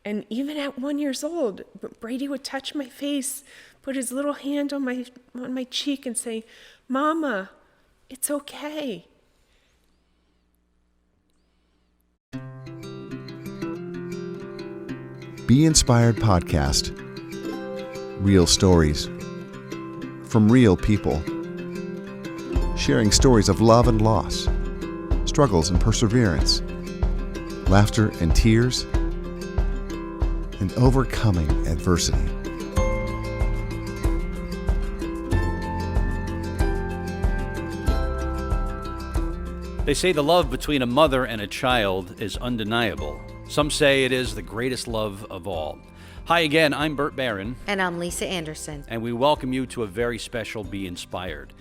And even at 1 year old, Brady would touch my face, put his little hand on my cheek and say, "Mama, it's okay." Be Inspired Podcast. Real stories from real people. Sharing stories of love and loss, struggles and perseverance, laughter and tears, and overcoming adversity. They say the love between a mother and a child is undeniable. Some say it is the greatest love of all. Hi again, I'm Bert Barron. And I'm Lisa Anderson. And we welcome you to a very special Be Inspired.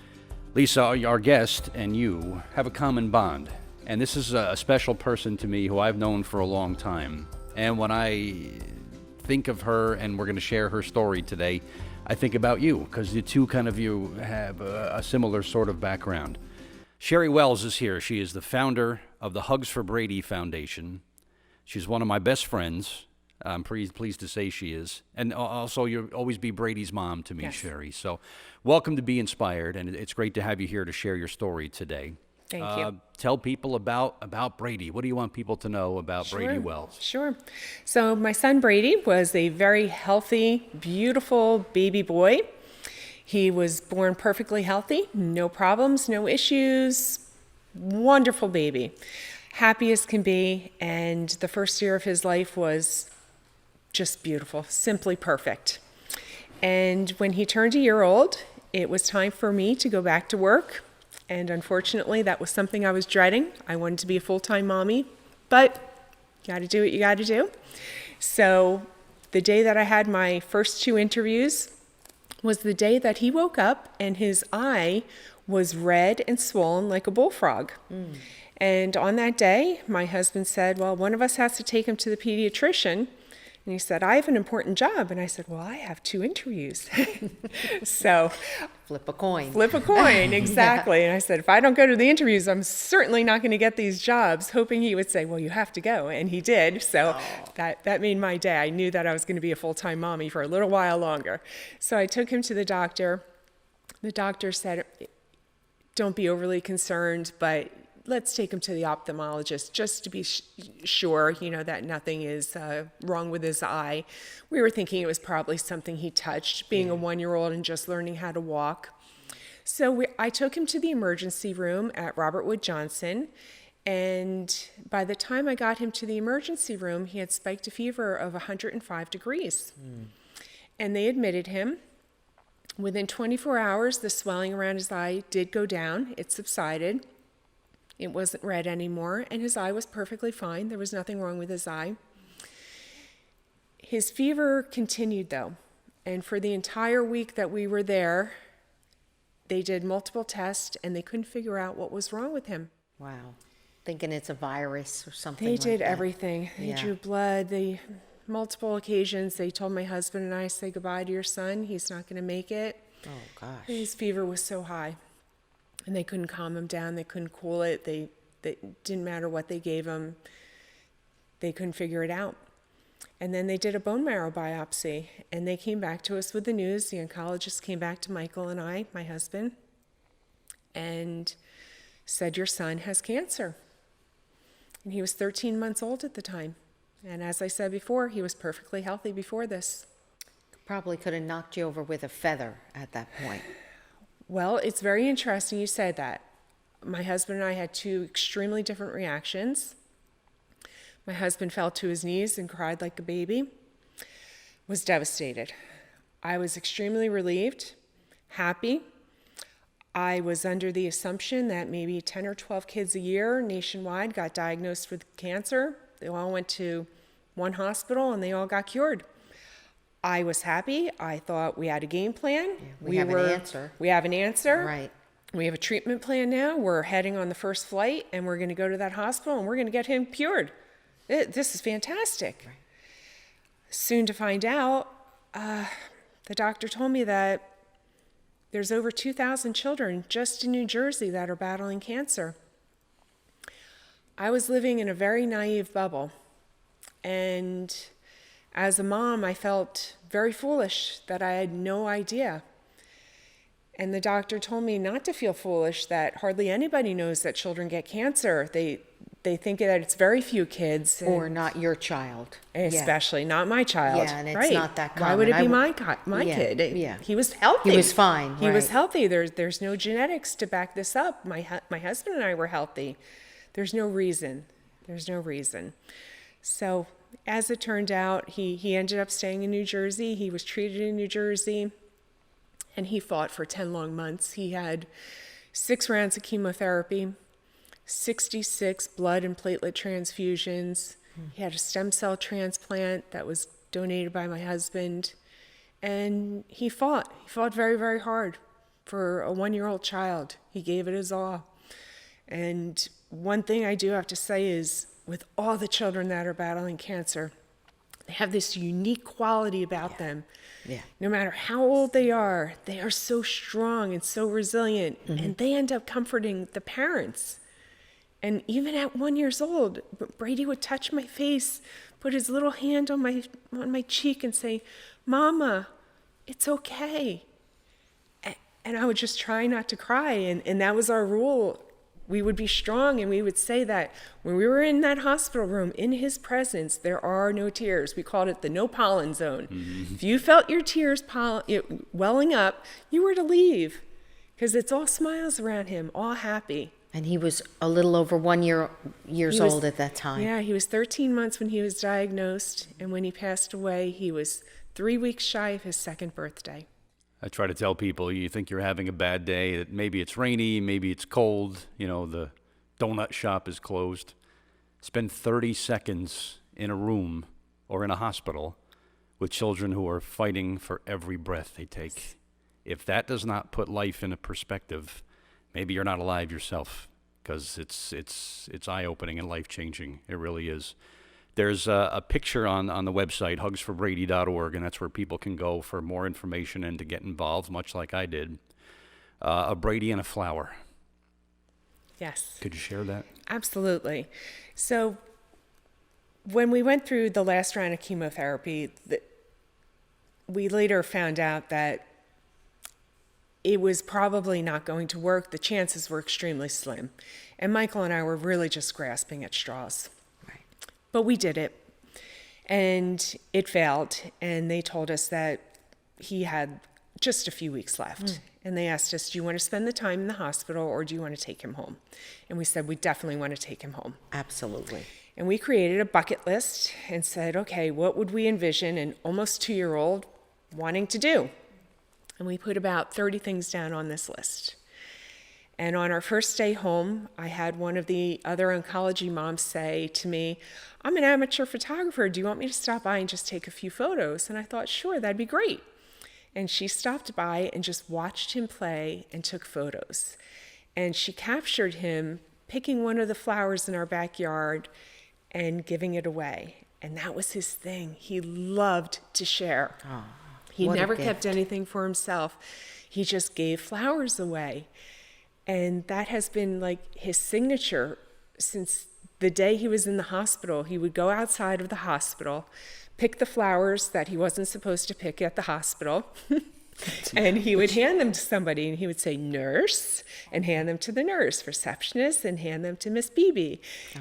Lisa, our guest, and you have a common bond. And this is a special person to me who I've known for a long time. And when I think of her, and we're going to share her story today, I think about you, because the two you have a similar sort of background. Sherri Wells is here. She is the founder of the Hugs for Brady Foundation. She's one of my best friends. I'm pleased to say she is. And also, you'll always be Brady's mom to me, yes. Sherri. So welcome to Be Inspired, and it's great to have you here to share your story today. Thank you. Tell people about Brady. What do you want people to know about Brady Wells? Sure. So my son Brady was a very healthy, beautiful baby boy. He was born perfectly healthy, no problems, no issues, wonderful baby, happy as can be, and the first year of his life was just beautiful, simply perfect. And when he turned a year old, it was time for me to go back to work, and unfortunately that was something I was dreading. I wanted to be a full-time mommy, but you gotta do what you gotta do. So the day that I had my first 2 interviews was the day that he woke up and his eye was red and swollen like a bullfrog. And on that day, my husband said, well, one of us has to take him to the pediatrician. And he said, I have an important job. And I said, well, I have 2 interviews. So Flip a coin, exactly. And I said, if I don't go to the interviews, I'm certainly not going to get these jobs, hoping he would say, well, you have to go. And he did. So that made my day. I knew that I was going to be a full-time mommy for a little while longer. So I took him to the doctor. The doctor said, don't be overly concerned, but let's take him to the ophthalmologist just to be sure, that nothing is wrong with his eye. We were thinking it was probably something he touched, being a 1-year-old and just learning how to walk. So I took him to the emergency room at Robert Wood Johnson, and by the time I got him to the emergency room, he had spiked a fever of 105 degrees. And they admitted him. Within 24 hours, the swelling around his eye did go down. It subsided. It wasn't red anymore, and his eye was perfectly fine. There was nothing wrong with his eye. His fever continued, though, and for the entire week that we were there, they did multiple tests, and they couldn't figure out what was wrong with him. Wow. Thinking it's a virus or something They like did that. everything. They drew blood. Multiple occasions, they told my husband and I, say goodbye to your son. He's not going to make it. Oh, gosh. His fever was so high. And they couldn't calm him down. They couldn't cool it. They didn't matter what they gave him. They couldn't figure it out. And then they did a bone marrow biopsy. And they came back to us with the news. The oncologist came back to Michael and I, my husband, and said, your son has cancer. And he was 13 months old at the time. And as I said before, he was perfectly healthy before this. Probably could have knocked you over with a feather at that point. Well, it's very interesting you said that. My husband and I had 2 extremely different reactions. My husband fell to his knees and cried like a baby, was devastated. I was extremely relieved, happy. I was under the assumption that maybe 10 or 12 kids a year nationwide got diagnosed with cancer. They all went to one hospital and they all got cured. I was happy. I thought we had a game plan. Yeah, we have an answer. We have an answer. Right. We have a treatment plan now. We're heading on the first flight, and we're going to go to that hospital, and we're going to get him cured. This is fantastic. Right. Soon to find out, the doctor told me that there's over 2,000 children just in New Jersey that are battling cancer. I was living in a very naive bubble, and as a mom, I felt very foolish that I had no idea. And the doctor told me not to feel foolish, that hardly anybody knows that children get cancer. They think that it's very few kids. Or not your child. Especially not my child. Yeah, and it's right. not that common. Why would it be my Yeah, kid? yeah. He was healthy. He was fine, He was right. healthy. There's no genetics to back this up. My husband and I were healthy. There's no reason. There's no reason. So as it turned out, he ended up staying in New Jersey. He was treated in New Jersey, and he fought for 10 long months. He had 6 rounds of chemotherapy, 66 blood and platelet transfusions. He had a stem cell transplant that was donated by my husband. And he fought. He fought very, very hard for a 1-year-old child. He gave it his all. And one thing I do have to say is, with all the children that are battling cancer, they have this unique quality about them. Yeah. No matter how old they are so strong and so resilient, and they end up comforting the parents. And even at 1 year old, Brady would touch my face, put his little hand on my cheek and say, "Mama, it's okay." And I would just try not to cry. And that was our rule. We would be strong, and we would say that when we were in that hospital room, in his presence, there are no tears. We called it the no pollen zone. If you felt your tears welling up, you were to leave, because it's all smiles around him, all happy. And he was a little over 1 years old at that time. Yeah, he was 13 months when he was diagnosed, and when he passed away, he was 3 weeks shy of his 2nd birthday. I try to tell people, you think you're having a bad day, that maybe it's rainy, maybe it's cold, the donut shop is closed. Spend 30 seconds in a room or in a hospital with children who are fighting for every breath they take. If that does not put life in a perspective, maybe you're not alive yourself, because it's eye-opening and life-changing. It really is. There's a picture on the website, hugsforbrady.org, and that's where people can go for more information and to get involved, much like I did. A Brady and a flower. Yes. Could you share that? Absolutely. So when we went through the last round of chemotherapy, we later found out that it was probably not going to work. The chances were extremely slim. And Michael and I were really just grasping at straws. Right. But we did it. And it failed. And they told us that he had just a few weeks left. And they asked us, do you want to spend the time in the hospital, or do you want to take him home? And we said, we definitely want to take him home. Absolutely. And we created a bucket list and said, okay, what would we envision an almost 2-year-old wanting to do? And we put about 30 things down on this list. And on our first day home, I had one of the other oncology moms say to me, I'm an amateur photographer. Do you want me to stop by and just take a few photos? And I thought, sure, that'd be great. And she stopped by and just watched him play and took photos. And she captured him picking one of the flowers in our backyard and giving it away. And that was his thing. He loved to share. Oh, He what a never gift. kept anything for himself. He just gave flowers away. And that has been like his signature since the day he was in the hospital. He would go outside of the hospital, pick the flowers that he wasn't supposed to pick at the hospital, and he would hand them to somebody, and he would say, nurse, and hand them to the nurse, receptionist, and hand them to Miss Beebe,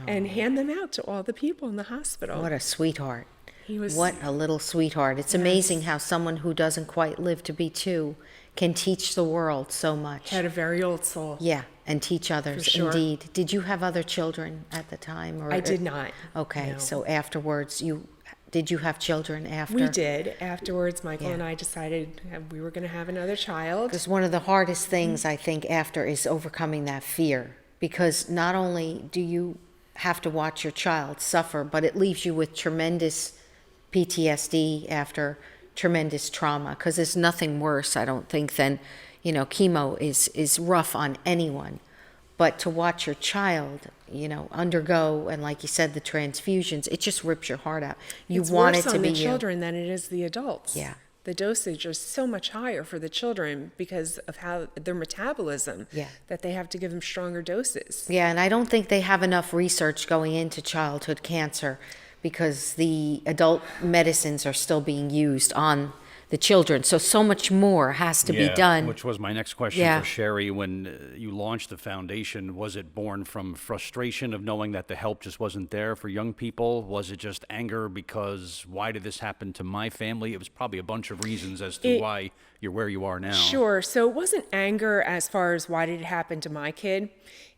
and hand them out to all the people in the hospital. What a sweetheart. He was, What a little sweetheart. It's amazing how someone who doesn't quite live to be 2 can teach the world so much. had a very old soul. Yeah, and teach others, For sure. indeed. Did you have other children at the time? Or I did not. Okay, No. so afterwards, did you have children after? We did. Afterwards, Michael Yeah. and I decided we were going to have another child. Because one of the hardest things, I think, after is overcoming that fear. Because not only do you have to watch your child suffer, but it leaves you with tremendous PTSD after tremendous trauma. Because there's nothing worse, I don't think, than, chemo is rough on anyone. But to watch your child, undergo, and like you said, the transfusions, it just rips your heart out. You It's want worse it to on be the you. children than it is the adults. Yeah. The dosage is so much higher for the children because of how their metabolism. Yeah. That they have to give them stronger doses. Yeah, and I don't think they have enough research going into childhood cancer because the adult medicines are still being used on the children. So much more has to be done. Which was my next question for Sherri. When you launched the foundation, was it born from frustration of knowing that the help just wasn't there for young people? Was it just anger because why did this happen to my family? It was probably a bunch of reasons as to why you're where you are now. Sure. So it wasn't anger as far as why did it happen to my kid.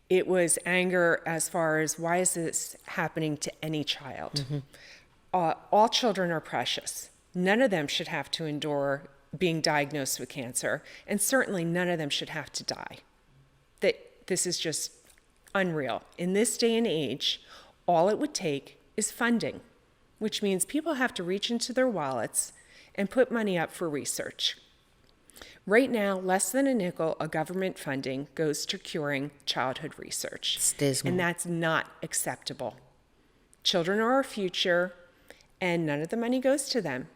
It was anger as far as why is this happening to any child? All children are precious. None of them should have to endure being diagnosed with cancer, and certainly none of them should have to die. This is just unreal. In this day and age, all it would take is funding, which means people have to reach into their wallets and put money up for research. Right now, less than a nickel of government funding goes to curing childhood research. It's dismal. And that's not acceptable. Children are our future, and none of the money goes to them.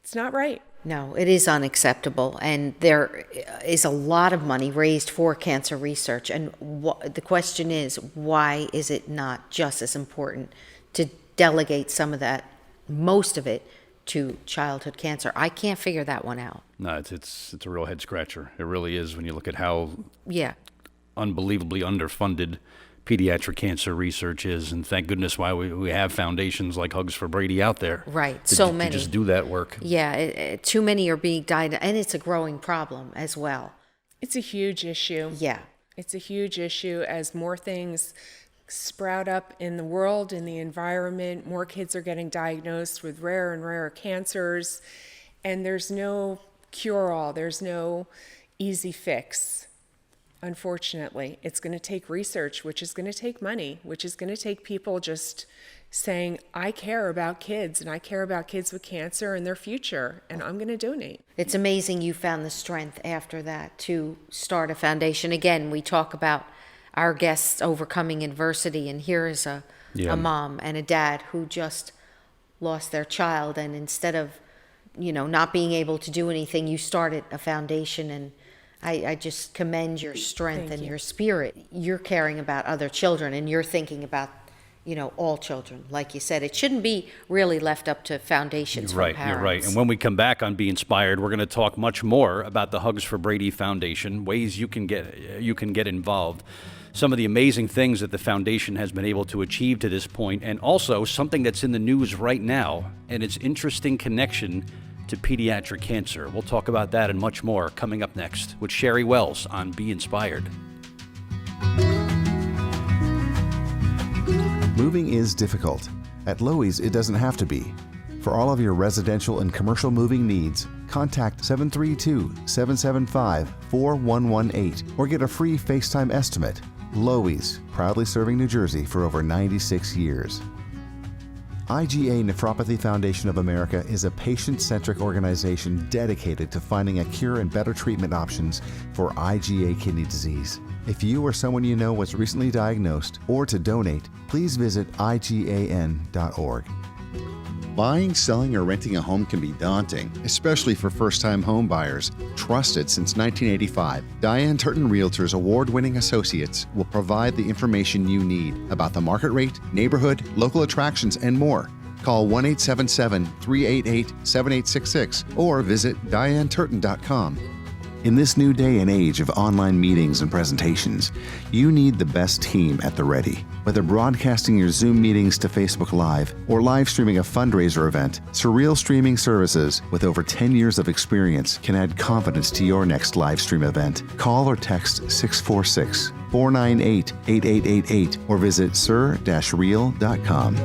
It's not right. No, it is unacceptable, and there is a lot of money raised for cancer research. And the question is, why is it not just as important to delegate some of that, most of it, to childhood cancer? I can't figure that one out. No, it's a real head scratcher. It really is when you look at how unbelievably underfunded pediatric cancer research is, and thank goodness why we have foundations like Hugs for Brady out there. Right, to many. just do that work. Yeah, too many are being died, and it's a growing problem as well. It's a huge issue. Yeah. It's a huge issue as more things sprout up in the world, in the environment. More kids are getting diagnosed with rarer and rarer cancers, and there's no cure-all. There's no easy fix. Unfortunately, it's going to take research, which is going to take money, which is going to take people just saying, I care about kids, and I care about kids with cancer and their future, and I'm going to donate. It's amazing you found the strength after that to start a foundation. Again, we talk about our guests overcoming adversity, and here is a mom and a dad who just lost their child, and instead of, not being able to do anything, you started a foundation, and I just commend your strength and your spirit. You're caring about other children, and you're thinking about, all children. Like you said, it shouldn't be really left up to foundations for parents. You're right. And when we come back on Be Inspired, we're going to talk much more about the Hugs for Brady Foundation, ways you can get involved, some of the amazing things that the foundation has been able to achieve to this point, and also something that's in the news right now, and its interesting connection to pediatric cancer. We'll talk about that and much more coming up next with Sherri Wells on Be Inspired. Moving is difficult. At Lowe's, it doesn't have to be. For all of your residential and commercial moving needs, contact 732-775-4118 or get a free FaceTime estimate. Lowe's, proudly serving New Jersey for over 96 years. IgA Nephropathy Foundation of America is a patient-centric organization dedicated to finding a cure and better treatment options for IgA kidney disease. If you or someone you know was recently diagnosed or to donate, please visit IGAN.org. Buying, selling, or renting a home can be daunting, especially for first-time home buyers. Trusted since 1985, Diane Turton Realtors award-winning associates will provide the information you need about the market rate, neighborhood, local attractions, and more. Call 1-877-388-7866 or visit DianeTurton.com. In this new day and age of online meetings and presentations, you need the best team at the ready. Whether broadcasting your Zoom meetings to Facebook Live or live streaming a fundraiser event, Surreal Streaming Services, with over 10 years of experience, can add confidence to your next live stream event. Call or text 646-498-8888 or visit sur-real.com.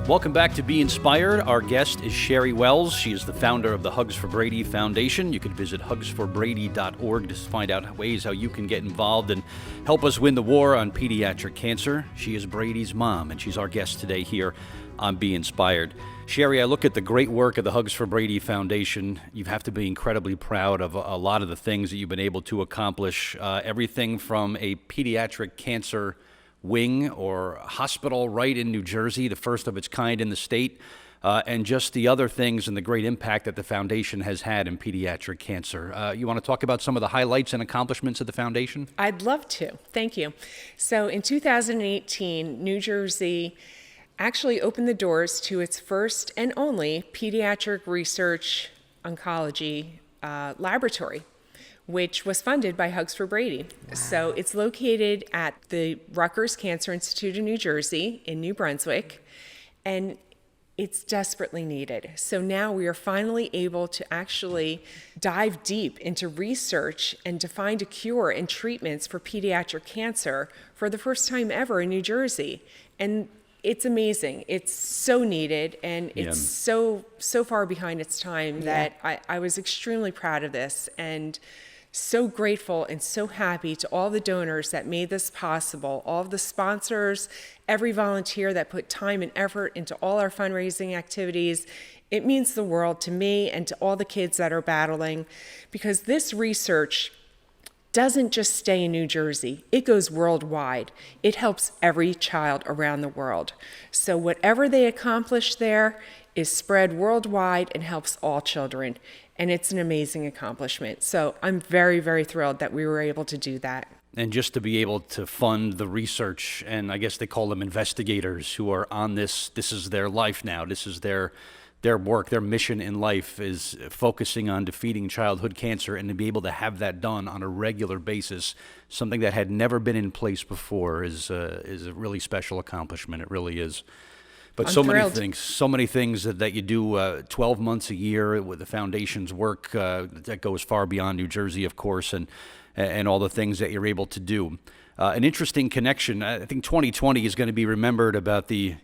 Welcome back to Be Inspired. Our guest is Sherri Wells. She is the founder of the Hugs for Brady Foundation. You can visit hugsforbrady.org to find out ways how you can get involved and help us win the war on pediatric cancer. She is Brady's mom, and she's our guest today here on Be Inspired. Sherri, I look at the great work of the Hugs for Brady Foundation. You have to be incredibly proud of a lot of the things that you've been able to accomplish. Everything from a pediatric cancer wing or hospital right in New Jersey, the first of its kind in the state, and just the other things and the great impact that the foundation has had in pediatric cancer. You want to talk about some of the highlights and accomplishments of the foundation? I'd love to. Thank you. So in 2018, New Jersey actually opened the doors to its first and only pediatric research oncology laboratory, which was funded by Hugs for Brady. Wow. So it's located at the Rutgers Cancer Institute in New Jersey in New Brunswick, and it's desperately needed. So now we are finally able to actually dive deep into research and to find a cure and treatments for pediatric cancer for the first time ever in New Jersey. And it's amazing. It's so needed, and it's so far behind its time that I was extremely proud of this, and so grateful and so happy to all the donors that made this possible, all of the sponsors, every volunteer that put time and effort into all our fundraising activities. It means the world to me and to all the kids that are battling, because this research doesn't just stay in New Jersey. It goes worldwide. It helps every child around the world. So whatever they accomplish there is spread worldwide and helps all children. And it's an amazing accomplishment. So I'm very, very thrilled that we were able to do that. And just to be able to fund the research, and I guess they call them investigators who are on this is their life now. This is their work, their mission in life is focusing on defeating childhood cancer, and to be able to have that done on a regular basis, something that had never been in place before, is a really special accomplishment. It really is. But I'm so thrilled. many things that you do 12 months a year with the foundation's work that goes far beyond New Jersey, of course, and all the things that you're able to do. An interesting connection. I think 2020 is going to be remembered about the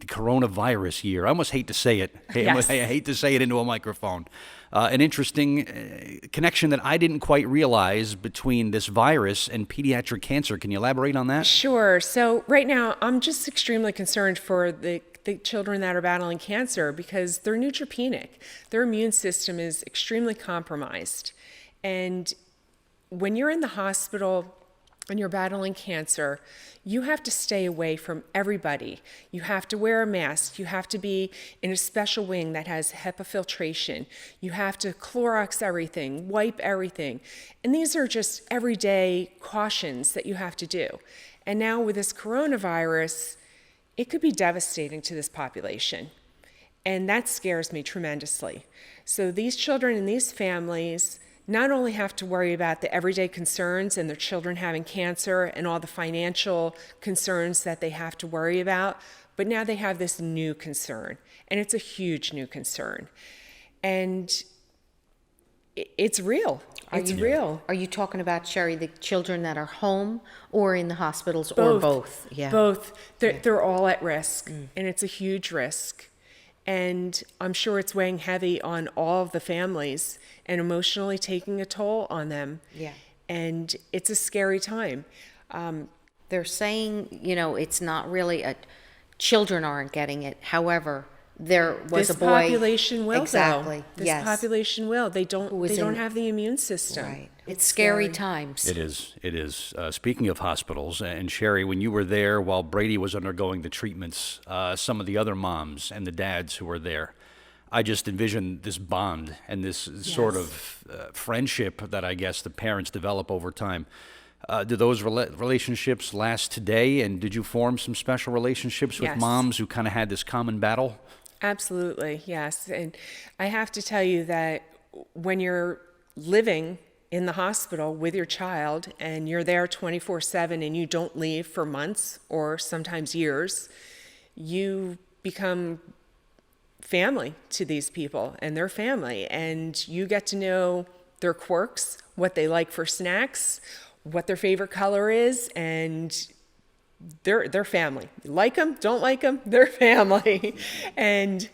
coronavirus year. I almost hate to say it. Yes. I hate to say it into a microphone. An interesting connection that I didn't quite realize between this virus and pediatric cancer. Can you elaborate on that? Sure. So right now, I'm just extremely concerned for the children that are battling cancer, because they're neutropenic. Their immune system is extremely compromised. And when you're in the hospital and you're battling cancer, you have to stay away from everybody. You have to wear a mask. You have to be in a special wing that has HEPA filtration. You have to Clorox everything, wipe everything. And these are just everyday cautions that you have to do. And now with this coronavirus, it could be devastating to this population. And that scares me tremendously. So these children and these families not only have to worry about the everyday concerns and their children having cancer and all the financial concerns that they have to worry about, but now they have this new concern, and it's a huge new concern. And it's real. It's real. Are you talking about, Sherri, the children that are home or in the hospitals, or both? Yeah. Both. They're all at risk, and it's a huge risk. And I'm sure it's weighing heavy on all of the families and emotionally taking a toll on them. Yeah. And it's a scary time. They're saying, it's not really children aren't getting it. However, there was This a boy. population will, Exactly. though. This Yes. population will. They don't in- have the immune system. Right. It's scary times. It is. Speaking of hospitals, and Sherri, when you were there while Brady was undergoing the treatments, some of the other moms and the dads who were there, I just envisioned this bond and this sort of friendship that I guess the parents develop over time. Do those relationships last today? And did you form some special relationships with Yes. moms who kind of had this common battle? Absolutely, yes. And I have to tell you that when you're living in the hospital with your child and you're there 24/7 and you don't leave for months or sometimes years, you become family to these people and their family, and you get to know their quirks, what they like for snacks, what their favorite color is, and they're family. You like them, don't like them, they're family. And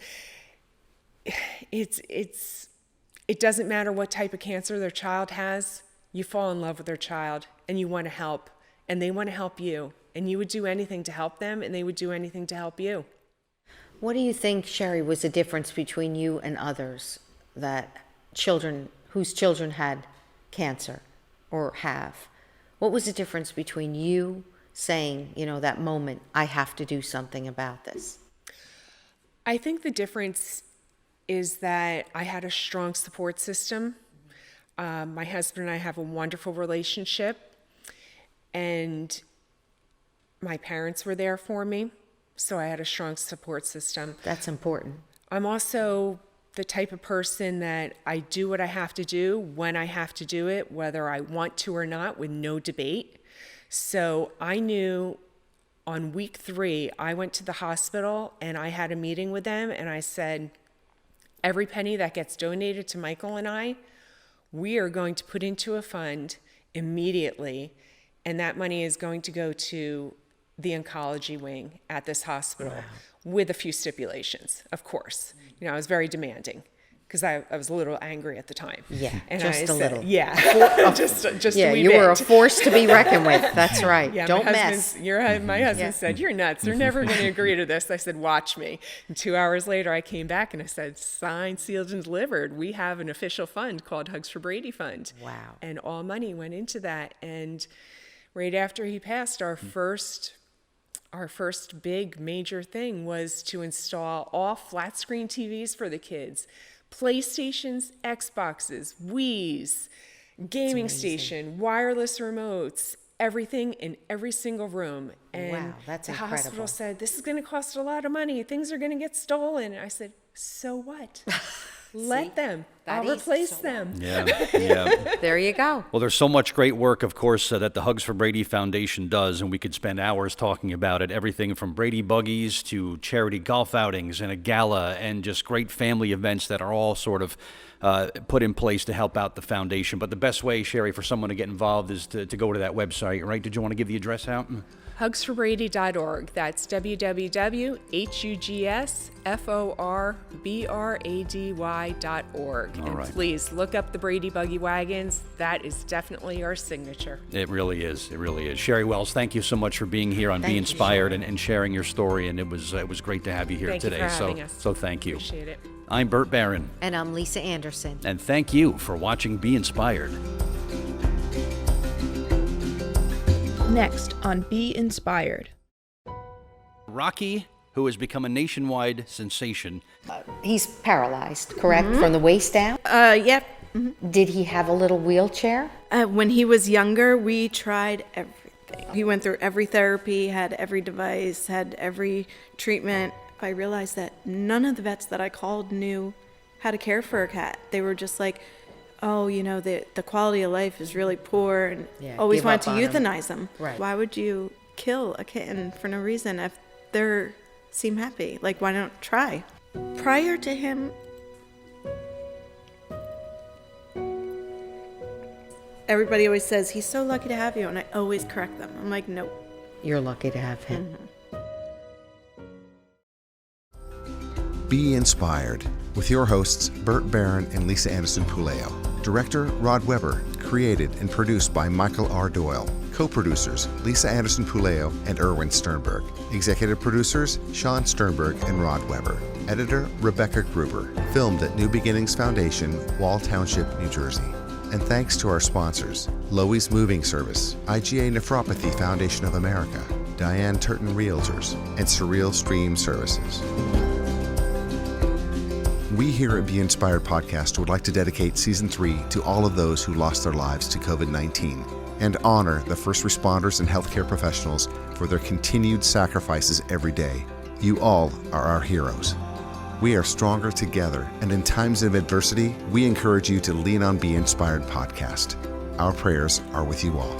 it doesn't matter what type of cancer their child has. You fall in love with their child and you want to help, and they want to help you, and you would do anything to help them, and they would do anything to help you. What do you think, Sherri, was the difference between you and others whose children had cancer or have? What was the difference between you saying, that moment, I have to do something about this? I think the difference is that I had a strong support system. My husband and I have a wonderful relationship, and my parents were there for me, so I had a strong support system. That's important. I'm also the type of person that I do what I have to do when I have to do it, whether I want to or not, with no debate. So I knew on week 3, I went to the hospital and I had a meeting with them, and I said, every penny that gets donated to Michael and I, we are going to put into a fund immediately, and that money is going to go to the oncology wing at this hospital. Wow. With a few stipulations, of course. You know, I was very demanding because I was a little angry at the time. Yeah, and just I a said, little. Yeah, just yeah, a wee you bit. were a force to be reckoned with. That's right. Yeah, Don't my mess. husband said, "You're nuts. They're never going to agree to this." I said, "Watch me." And 2 hours later, I came back and I said, "Signed, sealed, and delivered. We have an official fund called Hugs for Brady Fund." Wow. And all money went into that. And right after he passed, our first big major thing was to install all flat screen TVs for the kids, PlayStations, Xboxes, Wiis, gaming station, wireless remotes, everything in every single room. And wow, that's the incredible. hospital said, "This is going to cost a lot of money. Things are going to get stolen." I said, "So what? Let them. I'll replace them." Yeah, yeah. There you go. Well, there's so much great work, of course, that the Hugs for Brady Foundation does, and we could spend hours talking about it. Everything from Brady buggies to charity golf outings and a gala and just great family events that are all sort of put in place to help out the foundation. But the best way, Sherri, for someone to get involved is to go to that website, right? Did you want to give the address out? Hugsforbrady.org. That's www.hugsforbrady.org. And right. please look up the Brady Buggy Wagons. That is definitely our signature. It really is. It really is. Sherri Wells, thank you so much for being here on Thank Be you, Inspired and sharing your story. And it was great to have you here Thank you today. for having us. So thank you. Appreciate it. I'm Bert Barron, And I'm Lisa Anderson. and thank you for watching Be Inspired. Next on Be Inspired. Rocky, who has become a nationwide sensation. He's paralyzed, correct? From the waist down? Yep. Did he have a little wheelchair? When he was younger, we tried everything. He went through every therapy, had every device, had every treatment. I realized that none of the vets that I called knew how to care for a cat. They were just like, oh, you know, the quality of life is really poor, and always give wanted up to on 'em. euthanize them. Right. Why would you kill a kitten for no reason if they seem happy? Like, why not try? Prior to him, everybody always says, he's so lucky to have you, and I always correct them. I'm like, nope. You're lucky to have him. Be Inspired with your hosts Bert Barron and Lisa Anderson Puleo. Director Rod Weber. Created and produced by Michael R. Doyle. Co-producers Lisa Anderson Puleo and Erwin Sternberg. Executive producers Sean Sternberg and Rod Weber. Editor Rebecca Gruber. Filmed at New Beginnings Foundation, Wall Township, New Jersey. And thanks to our sponsors, Loewy's Moving Service, IGA Nephropathy Foundation of America, Diane Turton Realtors, and Surreal Stream Services. We here at Be Inspired Podcast would like to dedicate Season 3 to all of those who lost their lives to COVID-19 and honor the first responders and healthcare professionals for their continued sacrifices every day. You all are our heroes. We are stronger together, and in times of adversity, we encourage you to lean on Be Inspired Podcast. Our prayers are with you all.